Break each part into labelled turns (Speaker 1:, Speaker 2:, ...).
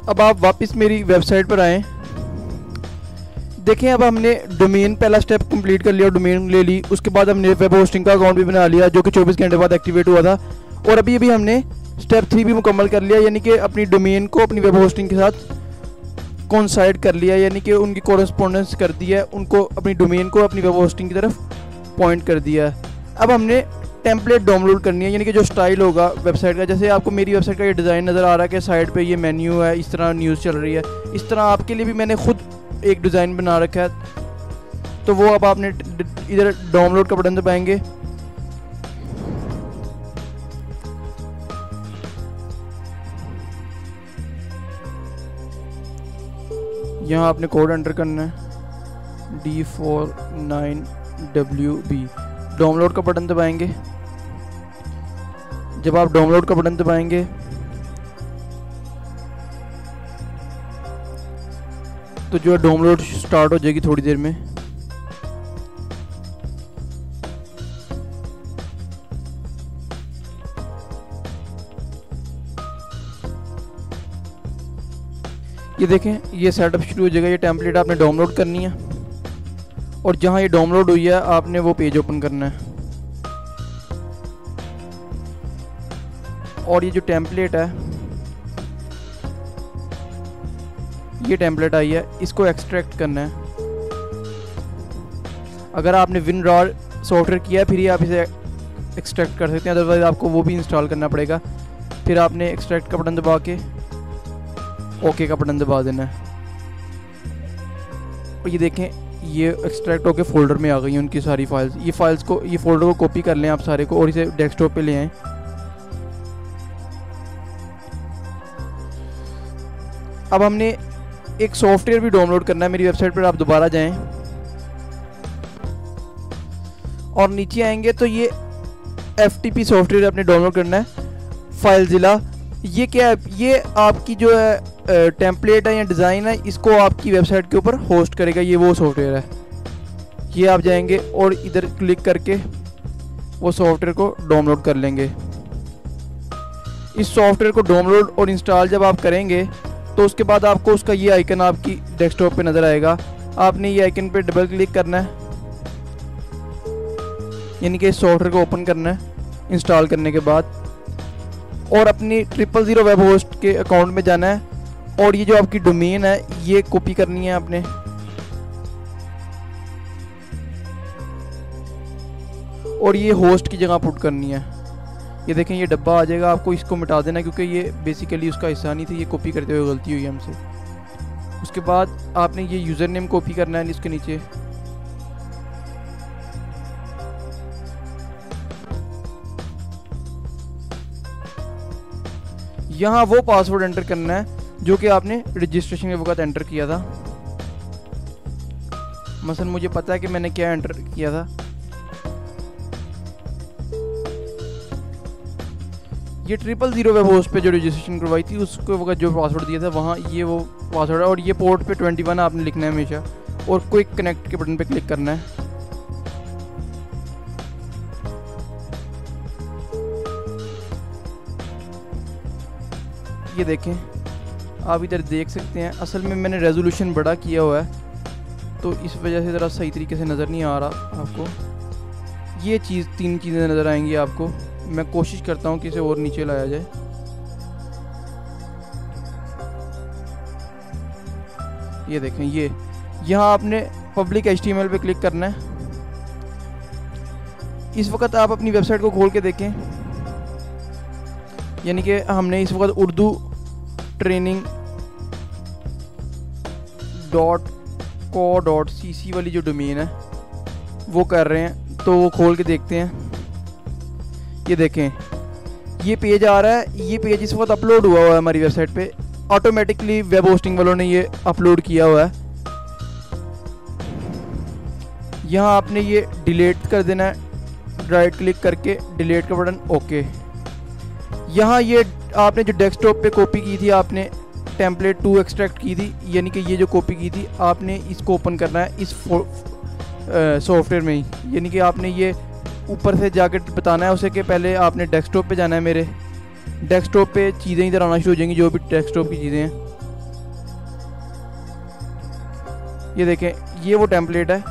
Speaker 1: अब आप वापस मेरी वेबसाइट पर आएँ। देखें अब हमने डोमेन पहला स्टेप कंप्लीट कर लिया, डोमेन ले ली। उसके बाद हमने वेब होस्टिंग का अकाउंट भी बना लिया जो कि 24 घंटे बाद एक्टिवेट हुआ था। और अभी हमने स्टेप 3 भी मुकम्मल कर लिया, यानी कि अपनी डोमेन को अपनी वेब होस्टिंग के साथ कोइंसाइड कर लिया, यानी कि उनकी कोरेस्पोंडेंस कर दिया, उनको अपनी डोमेन को अपनी वेब होस्टिंग की तरफ पॉइंट कर दिया। अब हमने टेम्पलेट डाउनलोड करनी है, यानी कि जो स्टाइल होगा वेबसाइट का। जैसे आपको मेरी वेबसाइट का ये डिज़ाइन नज़र आ रहा है कि साइड पे ये मेन्यू है, इस तरह न्यूज़ चल रही है, इस तरह आपके लिए भी मैंने खुद एक डिज़ाइन बना रखा है। तो वो अब आपने इधर डाउनलोड का बटन दबाएंगे। यहाँ आपने कोड एंटर करना है D49WB। डाउनलोड का बटन दबाएंगे। जब आप डाउनलोड का बटन दबाएंगे तो जो है डाउनलोड स्टार्ट हो जाएगी थोड़ी देर में। ये देखें ये सेटअप शुरू हो जाएगा। ये टेम्पलेट आपने डाउनलोड करनी है और जहाँ ये डाउनलोड हुई है आपने वो पेज ओपन करना है। और ये जो टेम्पलेट है, ये टेम्पलेट आई है, इसको एक्सट्रैक्ट करना है। अगर आपने WinRAR सॉफ्टवेयर किया है फिर ही आप इसे एक्सट्रैक्ट कर सकते हैं, अदरवाइज आपको वो भी इंस्टॉल करना पड़ेगा। फिर आपने एक्सट्रैक्ट का बटन दबा के ओके का बटन दबा देना है। और ये देखें ये एक्सट्रैक्ट होके फोल्डर में आ गई हैं उनकी सारी फाइल्स। ये फाइल्स को, ये फोल्डर को कॉपी कर लें आप सारे को और इसे डेस्कटॉप पे ले आएँ। अब हमने एक सॉफ्टवेयर भी डाउनलोड करना है। मेरी वेबसाइट पर आप दोबारा जाएं और नीचे आएंगे तो ये FTP सॉफ्टवेयर आपने डाउनलोड करना है, फाइलज़िला। ये क्या है? ये आपकी जो है टेम्पलेट है या डिज़ाइन है, इसको आपकी वेबसाइट के ऊपर होस्ट करेगा। ये वो सॉफ्टवेयर है। ये आप जाएंगे और इधर क्लिक करके वो सॉफ्टवेयर को डाउनलोड कर लेंगे। इस सॉफ्टवेयर को डाउनलोड और इंस्टॉल जब आप करेंगे तो उसके बाद आपको उसका ये आइकन आपकी डेस्कटॉप पे नज़र आएगा। आपने ये आइकन पे डबल क्लिक करना है, यानी कि इस सॉफ्टवेयर को ओपन करना है इंस्टॉल करने के बाद, और अपनी 000 वेब होस्ट के अकाउंट में जाना है और ये जो आपकी डोमेन है ये कॉपी करनी है आपने। और ये होस्ट की जगह पुट करनी है। ये देखें ये डब्बा आ जाएगा, आपको इसको मिटा देना क्योंकि ये बेसिकली उसका हिस्सा नहीं थी, ये कॉपी करते हुए गलती हुई हमसे। उसके बाद आपने ये यूज़र नेम कॉपी करना है इसके नीचे। यहाँ वो पासवर्ड एंटर करना है जो कि आपने रजिस्ट्रेशन के वक्त एंटर किया था। मसलन मुझे पता है कि मैंने क्या एंटर किया था। ये 000 वेब होस्ट पे जो रजिस्ट्रेशन करवाई थी उसको वक्त जो पासवर्ड दिया था वहाँ ये वो पासवर्ड है। और ये पोर्ट पे 21 आपने लिखना है हमेशा और क्विक कनेक्ट के बटन पे क्लिक करना है। ये देखें आप इधर देख सकते हैं, असल में मैंने रेजोल्यूशन बड़ा किया हुआ है तो इस वजह से ज़रा सही तरीके से नज़र नहीं आ रहा आपको। ये चीज़ 3 चीज़ें नज़र आएंगी आपको। मैं कोशिश करता हूँ कि इसे और नीचे लाया जाए। ये देखें ये यहाँ आपने पब्लिक HTML पे क्लिक करना है। इस वक्त आप अपनी वेबसाइट को खोल के देखें, यानी कि हमने इस वक्त उर्दू training.co.cc वाली जो डोमेन है वो कर रहे हैं, तो वो खोल के देखते हैं। ये देखें ये पेज आ रहा है। ये पेज इस वक्त अपलोड हुआ है हमारी वेबसाइट पे, ऑटोमेटिकली वेब होस्टिंग वालों ने ये अपलोड किया हुआ है। यहाँ आपने ये डिलीट कर देना है, राइट क्लिक करके डिलीट का बटन ओके। यहाँ ये आपने जो डेस्कटॉप पे कॉपी की थी, आपने टेम्पलेट 2 एक्सट्रैक्ट की थी, यानी कि ये जो कॉपी की थी आपने इसको ओपन करना है इस सॉफ्टवेयर में ही। यानी कि आपने ये ऊपर से जाकर बताना है उसे कि पहले आपने डेस्कटॉप पे जाना है। मेरे डेस्कटॉप पे चीज़ें इधर आना शुरू हो जाएंगी, जो भी डेस्कटॉप की चीज़ें हैं। ये देखें, ये वो टेम्पलेट है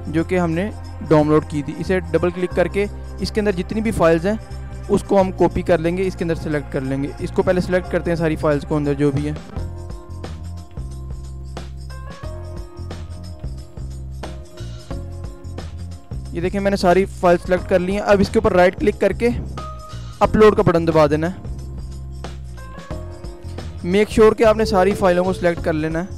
Speaker 1: जो कि हमने डाउनलोड की थी। इसे डबल क्लिक करके इसके अंदर जितनी भी फाइल्स हैं उसको हम कॉपी कर लेंगे, इसके अंदर सेलेक्ट कर लेंगे। इसको पहले सेलेक्ट करते हैं सारी फाइल्स को अंदर जो भी है। ये देखें मैंने सारी फाइल सेलेक्ट कर ली हैं। अब इसके ऊपर राइट क्लिक करके अपलोड का बटन दबा देना है। मेक श्योर कि आपने सारी फाइलों को सिलेक्ट कर लेना है।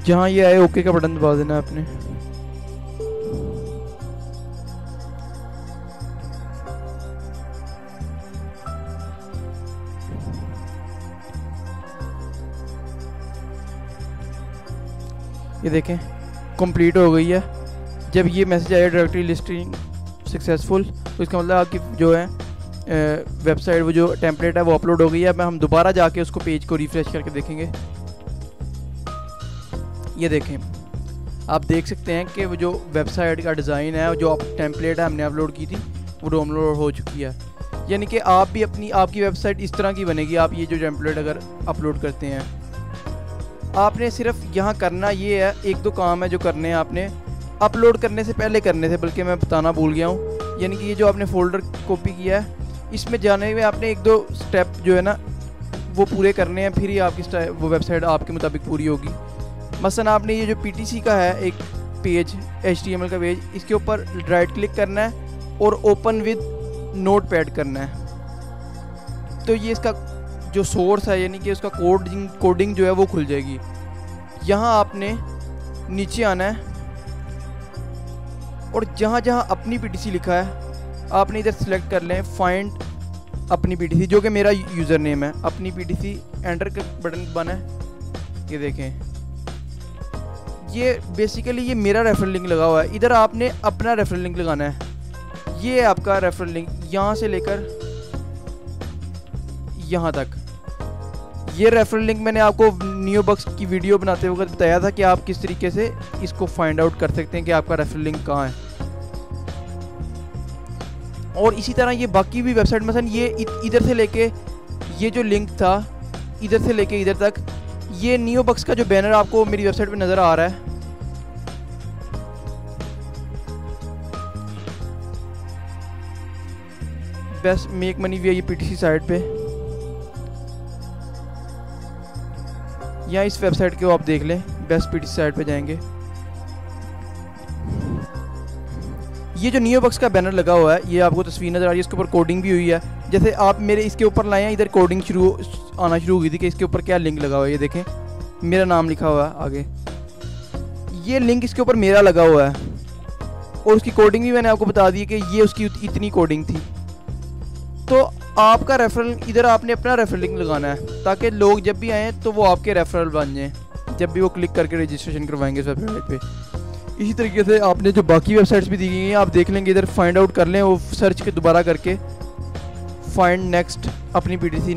Speaker 1: जहाँ ये आए ओके का बटन दबा देना है आपने। ये देखें कंप्लीट हो गई है। जब ये मैसेज आया डायरेक्टरी लिस्टिंग सक्सेसफुल, तो इसका मतलब आपकी जो है वेबसाइट वो जो टेम्पलेट है वो अपलोड हो गई है। अब हम दोबारा जाके उसको पेज को रिफ्रेश करके देखेंगे। ये देखें, आप देख सकते हैं कि वो जो वेबसाइट का डिज़ाइन है, जो टेम्पलेट है हमने अपलोड की थी, वो डाउनलोड हो चुकी है। यानी कि आप भी आपकी वेबसाइट इस तरह की बनेगी। आप ये जो टेम्पलेट अगर अपलोड करते हैं, आपने सिर्फ यहाँ करना ये है, एक दो काम है जो करने हैं आपने अपलोड करने से पहले करने थे, बल्कि मैं बताना भूल गया हूँ। यानी कि ये जो आपने फ़ोल्डर कॉपी किया है, इसमें जाने में आपने एक दो स्टेप जो है ना वो पूरे करने हैं, फिर ही आपकी वो वेबसाइट आपके मुताबिक पूरी होगी। मसलन आपने ये जो PTC का है एक पेज, HTML का पेज, इसके ऊपर राइट क्लिक करना है और ओपन विद नोटपैड करना है। तो ये इसका जो सोर्स है, यानी कि उसका कोडिंग जो है वो खुल जाएगी। यहाँ आपने नीचे आना है और जहाँ जहाँ अपनी PTC लिखा है आपने इधर सेलेक्ट कर लें फाइंड अपनी PTC, जो कि मेरा यूज़र नेम है। अपनी PTC एंटर का बटन दबाना है। ये देखें, ये बेसिकली ये मेरा रेफरल लिंक लगा हुआ है। इधर आपने अपना रेफरल लिंक लगाना है। ये आपका रेफरल लिंक यहाँ से लेकर यहाँ तक। ये रेफरल लिंक मैंने आपको नियोबक्स की वीडियो बनाते वक्त बताया था कि आप किस तरीके से इसको फाइंड आउट कर सकते हैं कि आपका रेफरल लिंक कहाँ है। और इसी तरह ये बाकी भी वेबसाइट, मसलन ये इधर से लेके ये जो लिंक था इधर से लेके इधर तक, ये नियोबक्स का जो बैनर आपको मेरी वेबसाइट पे नज़र आ रहा है, बेस्ट मेक मनी वी, ये PTC साइट पे, या इस वेबसाइट को आप देख लें, बेस्ट PTC साइट पे जाएंगे। ये जो नियोबक्स का बैनर लगा हुआ है, ये आपको तस्वीर नज़र आ रही है, इसके ऊपर कोडिंग भी हुई है। जैसे आप मेरे इसके ऊपर लाए हैं, इधर कोडिंग आना शुरू हो गई थी कि इसके ऊपर क्या लिंक लगा हुआ है। ये देखें, मेरा नाम लिखा हुआ है आगे, ये लिंक इसके ऊपर मेरा लगा हुआ है। और उसकी कोडिंग भी मैंने आपको बता दी है कि ये उसकी इतनी कोडिंग थी। तो आपका रेफरल, इधर आपने अपना रेफरल लिंक लगाना है ताकि लोग जब भी आएँ तो वो आपके रेफरल बन जाएँ, जब भी वो क्लिक करके रजिस्ट्रेशन करवाएंगे इस वेबसाइट पे। इसी तरीके से आपने जो बाकी वेबसाइट्स भी दी गई हैं आप देख लेंगे, इधर फाइंड आउट कर लें, वो सर्च के दोबारा करके फाइंड नेक्स्ट अपनी PTC,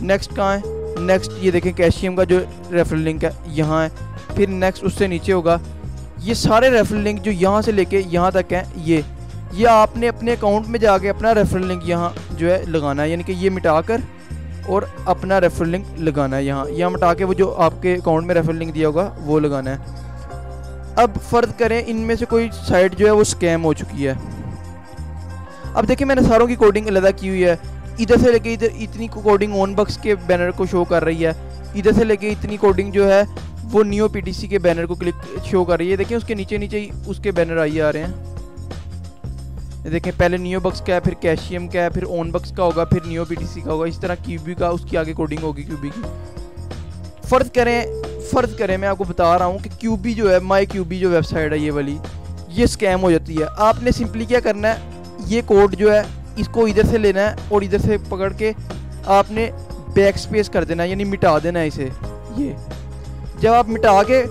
Speaker 1: नेक्स्ट कहाँ है, नेक्स्ट ये देखें कैशियम का जो रेफरल लिंक है यहाँ है, फिर नेक्स्ट उससे नीचे होगा। ये सारे रेफरल लिंक जो यहाँ से लेके यहाँ तक हैं, ये आपने अपने अकाउंट में जाके अपना रेफरल लिंक यहाँ जो है लगाना है, यानी कि ये मिटा कर और अपना रेफरल लिंक लगाना है। यहाँ मिटा के वो जो आपके अकाउंट में रेफरल लिंक दिया होगा वो लगाना है। अब फ़र्ज करें इनमें से कोई साइट जो है वो स्कैम हो चुकी है। अब देखिए मैंने सारों की कोडिंग अलग की हुई है। इधर से लेके इधर इतनी कोडिंग ऑनबक्स के बैनर को शो कर रही है, इधर से लेके इतनी कोडिंग जो है वो नियो PTC के बैनर को क्लिक शो कर रही है। देखिए उसके नीचे नीचे ही उसके बैनर आइए आ रहे हैं। देखें पहले नियोबक्स का है, फिर कैशियम का है, फिर ऑनबक्स का होगा, फिर नियो PTC का होगा, इस तरह क्यूबी का उसकी आगे कोडिंग होगी क्यूबी की। फ़र्ज़ करें मैं आपको बता रहा हूँ कि क्यूबी जो है, माई क्यूबी जो वेबसाइट है ये वाली, ये स्कैम हो जाती है। आपने सिंपली क्या करना है, ये कोड जो है इसको इधर से लेना है और इधर से पकड़ के आपने बैक स्पेस कर देना है, यानी मिटा देना है इसे। ये जब आप मिटा के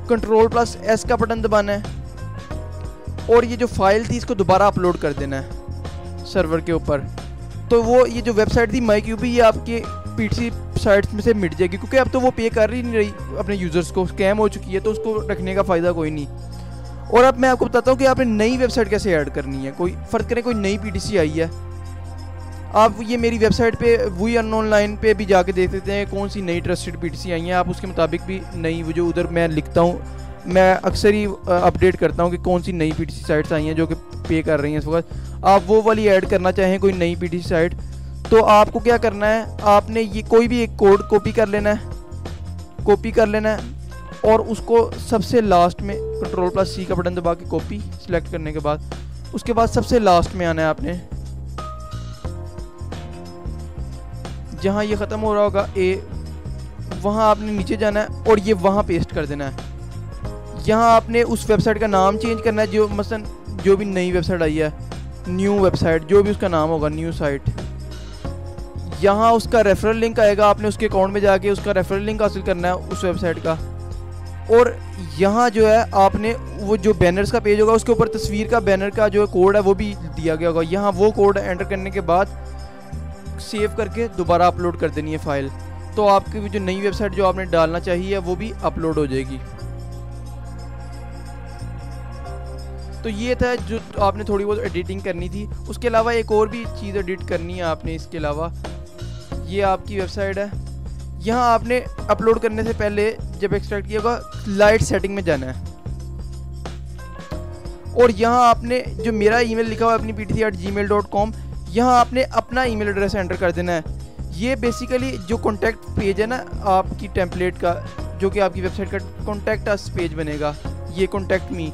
Speaker 1: Ctrl+S का बटन दबाना है और ये जो फाइल थी इसको दोबारा अपलोड कर देना है सर्वर के ऊपर। तो वो ये जो वेबसाइट थी माईक्यूबी, ये आपके पीटीसी साइट्स में से मिट जाएगी, क्योंकि अब तो वो पे कर ही नहीं रही अपने यूज़र्स को, स्कैम हो चुकी है, तो उसको रखने का फ़ायदा कोई नहीं। और अब मैं आपको बताता हूँ कि आपने नई वेबसाइट कैसे ऐड करनी है। कोई फ़र्ज़ करें कोई नई पीटीसी आई है, आप ये मेरी वेबसाइट पे वी ऑनलाइन पे भी जाके देख सकते हैं कौन सी नई ट्रस्टेड पीटीसी आई हैं। आप उसके मुताबिक भी नई, वो जो उधर मैं लिखता हूँ, मैं अक्सर ही अपडेट करता हूँ कि कौन सी नई पीटीसी साइट्स आई हैं जो कि पे कर रही हैं इस वक्त। आप वो वाली ऐड करना चाहें कोई नई पीटीसी साइट, तो आपको क्या करना है, आपने ये कोई भी एक कोड कॉपी कर लेना है और उसको सबसे लास्ट में Ctrl+C का बटन दबा के कॉपी सिलेक्ट करने के बाद उसके बाद सबसे लास्ट में आना है आपने, जहाँ ये ख़त्म हो रहा होगा ए, वहाँ आपने नीचे जाना है और ये वहाँ पेस्ट कर देना है। यहाँ आपने उस वेबसाइट का नाम चेंज करना है, जो मसलन जो भी नई वेबसाइट आई है, न्यू वेबसाइट, जो भी उसका नाम होगा, न्यू साइट। यहाँ उसका रेफरल लिंक आएगा, आपने उसके अकाउंट में जाके उसका रेफरल लिंक हासिल करना है उस वेबसाइट का। और यहाँ जो है आपने वो जो बैनर्स का पेज होगा उसके ऊपर तस्वीर का बैनर का जो कोड है वो भी दिया गया होगा। यहाँ वो कोड एंटर करने के बाद सेव करके दोबारा अपलोड कर देनी है फाइल, तो आपकी जो नई वेबसाइट जो आपने डालना चाहिए वो भी अपलोड हो जाएगी। तो ये था जो आपने थोड़ी बहुत एडिटिंग करनी थी। उसके अलावा एक और भी चीज़ एडिट करनी है आपने इसके अलावा। ये आपकी वेबसाइट है, यहाँ आपने अपलोड करने से पहले जब एक्सट्रैक्ट किया होगा लाइट सेटिंग में जाना है और यहाँ आपने जो मेरा ईमेल लिखा हुआ है अपनी ptc@gmail.com, यहाँ आपने अपना ईमेल एड्रेस एंटर कर देना है। ये बेसिकली जो कॉन्टैक्ट पेज है ना आपकी टेम्पलेट का, जो कि आपकी वेबसाइट का कॉन्टैक्ट अस पेज बनेगा, ये कॉन्टैक्ट मी,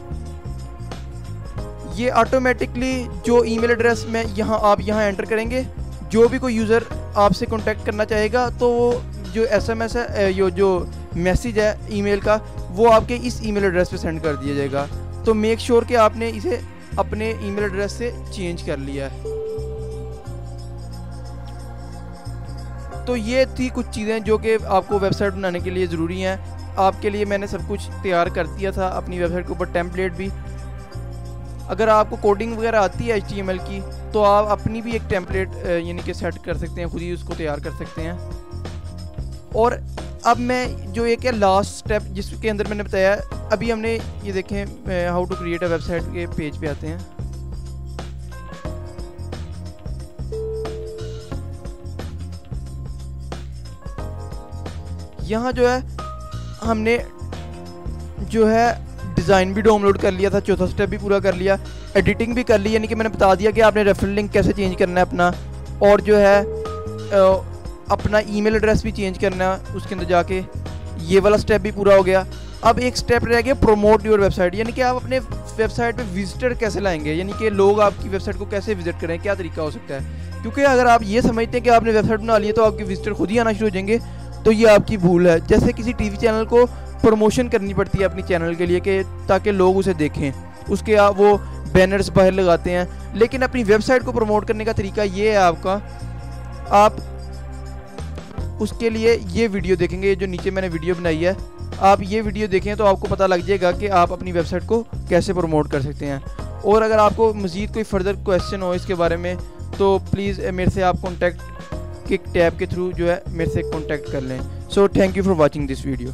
Speaker 1: ये ऑटोमेटिकली जो ईमेल एड्रेस में आप यहाँ एंटर करेंगे, जो भी कोई यूज़र आपसे कांटेक्ट करना चाहेगा तो जो SMS है, ये जो मैसेज है ईमेल का, वो आपके इस ईमेल एड्रेस पे सेंड कर दिया जाएगा। तो मेक श्योर कि आपने इसे अपने ईमेल एड्रेस से चेंज कर लिया है। तो ये थी कुछ चीज़ें जो कि आपको वेबसाइट बनाने के लिए ज़रूरी हैं। आपके लिए मैंने सब कुछ तैयार कर दिया था अपनी वेबसाइट के ऊपर, टेम्पलेट भी। अगर आपको कोडिंग वगैरह आती है HTML की, तो आप अपनी भी एक टेम्पलेट यानी कि सेट कर सकते हैं, खुद ही उसको तैयार कर सकते हैं। और अब मैं जो एक है लास्ट स्टेप जिसके अंदर मैंने बताया, अभी हमने ये देखें how to create a website के पेज पे आते हैं। यहाँ जो है हमने जो है डिज़ाइन भी डाउनलोड कर लिया था, चौथा स्टेप भी पूरा कर लिया, एडिटिंग भी कर ली, यानी कि मैंने बता दिया कि आपने रेफरल लिंक कैसे चेंज करना है अपना, और जो है अपना ईमेल एड्रेस भी चेंज करना है उसके अंदर जाके। ये वाला स्टेप भी पूरा हो गया। अब एक स्टेप रह गया प्रमोट योर वेबसाइट, यानी कि आप अपने वेबसाइट पे विजिटर कैसे लाएंगे, यानी कि लोग आपकी वेबसाइट को कैसे विजिट करें, क्या तरीका हो सकता है। क्योंकि अगर आप ये समझते हैं कि आपने वेबसाइट बना ली है तो आपके विजिटर खुद ही आना शुरू हो जाएंगे, तो ये आपकी भूल है। जैसे किसी टीवी चैनल को प्रमोशन करनी पड़ती है अपनी चैनल के लिए कि ताकि लोग उसे देखें, उसके वो बैनर्स बाहर लगाते हैं, लेकिन अपनी वेबसाइट को प्रमोट करने का तरीका ये है आपका, आप उसके लिए ये वीडियो देखेंगे, जो नीचे मैंने वीडियो बनाई है, आप ये वीडियो देखें तो आपको पता लग जाएगा कि आप अपनी वेबसाइट को कैसे प्रमोट कर सकते हैं। और अगर आपको मज़ीद कोई फर्दर क्वेश्चन हो इसके बारे में तो प्लीज़ मेरे से आप कॉन्टैक्ट के टैब के थ्रू जो है मेरे से कॉन्टैक्ट कर लें। So thank you for watching this video.